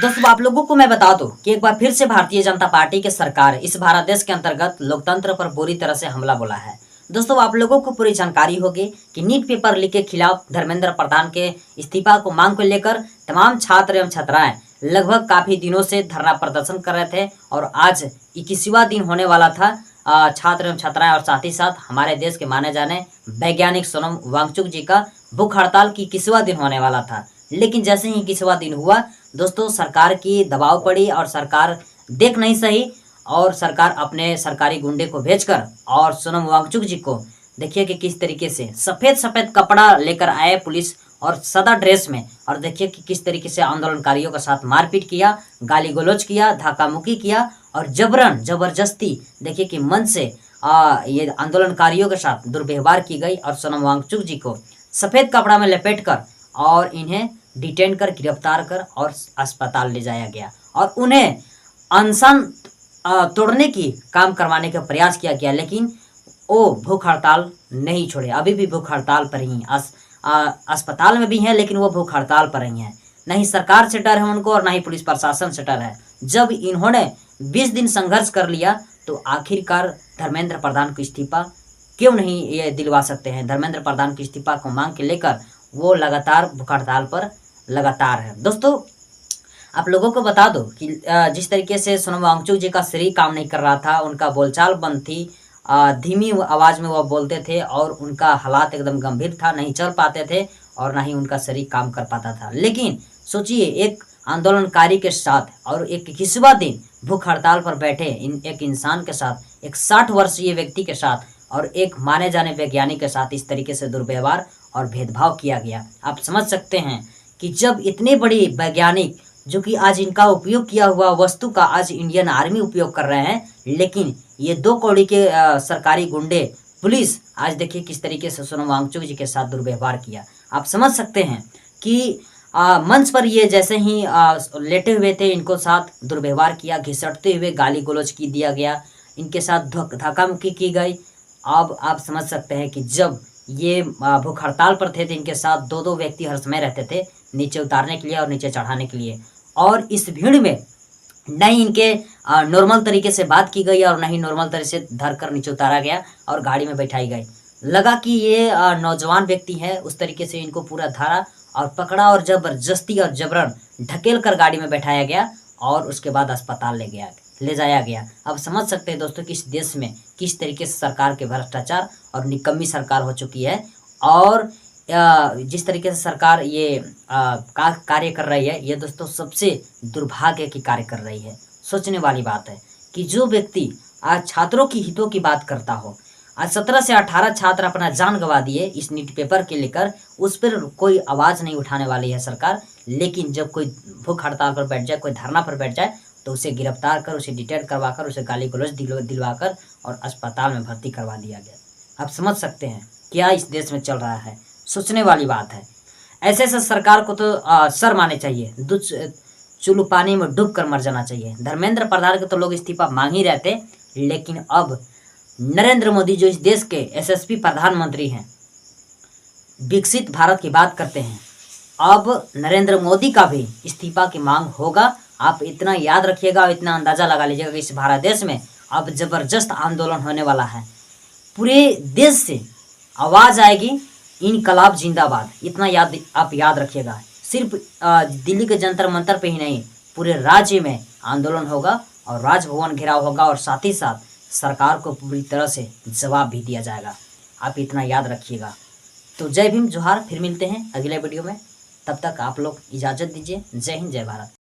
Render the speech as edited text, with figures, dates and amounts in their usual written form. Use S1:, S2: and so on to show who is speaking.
S1: दोस्तों आप लोगों को मैं बता दूं कि एक बार फिर से भारतीय जनता पार्टी की सरकार इस भारत देश के अंतर्गत लोकतंत्र पर बुरी तरह से हमला बोला है। दोस्तों आप लोगों को पूरी जानकारी होगी कि नीट पेपर लीक के खिलाफ धर्मेंद्र प्रधान के इस्तीफा को मांग को लेकर तमाम छात्र एवं छात्राएं लगभग काफी दिनों से धरना प्रदर्शन कर रहे थे और आज 21वां दिन होने वाला था। छात्र एवं छात्राएं और साथ ही साथ हमारे देश के माने जाने वैज्ञानिक सोनम वांगचुक जी का भूख हड़ताल की 21वां दिन होने वाला था। लेकिन जैसे ही 21वां दिन हुआ दोस्तों सरकार की दबाव पड़ी और सरकार देख नहीं सही और सरकार अपने सरकारी गुंडे को भेजकर और सोनम वांगचुक जी को देखिए कि किस तरीके से सफेद सफेद कपड़ा लेकर आए पुलिस और सदा ड्रेस में, और देखिए कि किस तरीके से आंदोलनकारियों के साथ मारपीट किया, गाली गलौज किया, धक्का मुक्की किया और जबरन जबरदस्ती देखिए कि मन से ये आंदोलनकारियों के साथ दुर्व्यवहार की गई और सोनम वांगचुक जी को सफेद कपड़ा में लपेट कर और इन्हें डिटेन कर गिरफ्तार कर और अस्पताल ले जाया गया और उन्हें अनशन तोड़ने की काम करवाने का प्रयास किया गया। लेकिन वो भूख हड़ताल नहीं छोड़े, अभी भी भूख हड़ताल पर ही अस्पताल में भी हैं, लेकिन वो भूख हड़ताल पर ही हैं। नहीं सरकार से डर है उनको और ना ही पुलिस प्रशासन से डर है। जब इन्होंने 20 दिन संघर्ष कर लिया तो आखिरकार धर्मेंद्र प्रधान को इस्तीफा क्यों नहीं ये दिलवा सकते हैं। धर्मेंद्र प्रधान के इस्तीफा को मांग के लेकर वो लगातार भूख हड़ताल पर लगातार है। दोस्तों आप लोगों को बता दो कि जिस तरीके से सोनम वांगचुक जी का शरीर काम नहीं कर रहा था, उनका बोलचाल बंद थी, धीमी आवाज़ में वो बोलते थे और उनका हालात एकदम गंभीर था, नहीं चल पाते थे और ना ही उनका शरीर काम कर पाता था। लेकिन सोचिए एक आंदोलनकारी के साथ और एक 21वां दिन भूख हड़ताल पर बैठे एक इंसान के साथ, एक 60 वर्षीय व्यक्ति के साथ और एक माने जाने वैज्ञानिक के साथ इस तरीके से दुर्व्यवहार और भेदभाव किया गया। आप समझ सकते हैं कि जब इतने बड़ी वैज्ञानिक जो कि आज इनका उपयोग किया हुआ वस्तु का आज इंडियन आर्मी उपयोग कर रहे हैं, लेकिन ये 2 कौड़ी के सरकारी गुंडे पुलिस आज देखिए किस तरीके से सोनम वांगचुक जी के साथ दुर्व्यवहार किया। आप समझ सकते हैं कि मंच पर ये जैसे ही लेटे हुए थे इनको साथ दुर्व्यवहार किया, घिसटते हुए गाली गलौज की दिया गया, इनके साथ धक्का मुक्की की गई। अब आप समझ सकते हैं कि जब ये भूख हड़ताल पर थे तो इनके साथ 2-2 व्यक्ति हर समय रहते थे नीचे उतारने के लिए और नीचे चढ़ाने के लिए, और इस भीड़ में न ही इनके नॉर्मल तरीके से बात की गई और न ही नॉर्मल तरीके से धर कर नीचे उतारा गया और गाड़ी में बैठाई गई। लगा कि ये नौजवान व्यक्ति है, उस तरीके से इनको पूरा धारा और पकड़ा और जबरदस्ती और जबरन ढकेल कर गाड़ी में बैठाया गया और उसके बाद अस्पताल ले जाया गया। अब समझ सकते हैं दोस्तों कि इस देश में किस तरीके से सरकार के भ्रष्टाचार और निकम्मी सरकार हो चुकी है और जिस तरीके से सरकार ये कार्य कर रही है, ये दोस्तों सबसे दुर्भाग्य की कार्य कर रही है। सोचने वाली बात है कि जो व्यक्ति आज छात्रों की हितों की बात करता हो, आज 17 से 18 छात्र अपना जान गंवा दिए इस नीट पेपर के लेकर, उस पर कोई आवाज़ नहीं उठाने वाली है सरकार। लेकिन जब कोई भूख हड़ताल पर बैठ जाए, कोई धरना पर बैठ जाए तो उसे गिरफ्तार कर, उसे डिटेन करवा कर, उसे गाली गलौज दिलवा कर और अस्पताल में भर्ती करवा दिया गया। आप समझ सकते हैं क्या इस देश में चल रहा है। सोचने वाली बात है। ऐसे सरकार को तो शर्म आने चाहिए, चुल्लू पानी में डूब कर मर जाना चाहिए। धर्मेंद्र प्रधान के तो लोग इस्तीफा मांग ही रहते, लेकिन अब नरेंद्र मोदी जो इस देश के यशस्वी प्रधानमंत्री हैं, विकसित भारत की बात करते हैं, अब नरेंद्र मोदी का भी इस्तीफा की मांग होगा। आप इतना याद रखिएगा और इतना अंदाज़ा लगा लीजिएगा कि इस भारत देश में अब ज़बरदस्त आंदोलन होने वाला है। पूरे देश से आवाज़ आएगी इनकलाब जिंदाबाद। इतना आप याद रखिएगा। सिर्फ दिल्ली के जंतर मंतर पे ही नहीं, पूरे राज्य में आंदोलन होगा और राजभवन घेराव होगा और साथ ही साथ सरकार को पूरी तरह से जवाब भी दिया जाएगा। आप इतना याद रखिएगा। तो जय भीम, जोहार। फिर मिलते हैं अगले वीडियो में। तब तक आप लोग इजाज़त दीजिए। जय हिंद, जय भारत।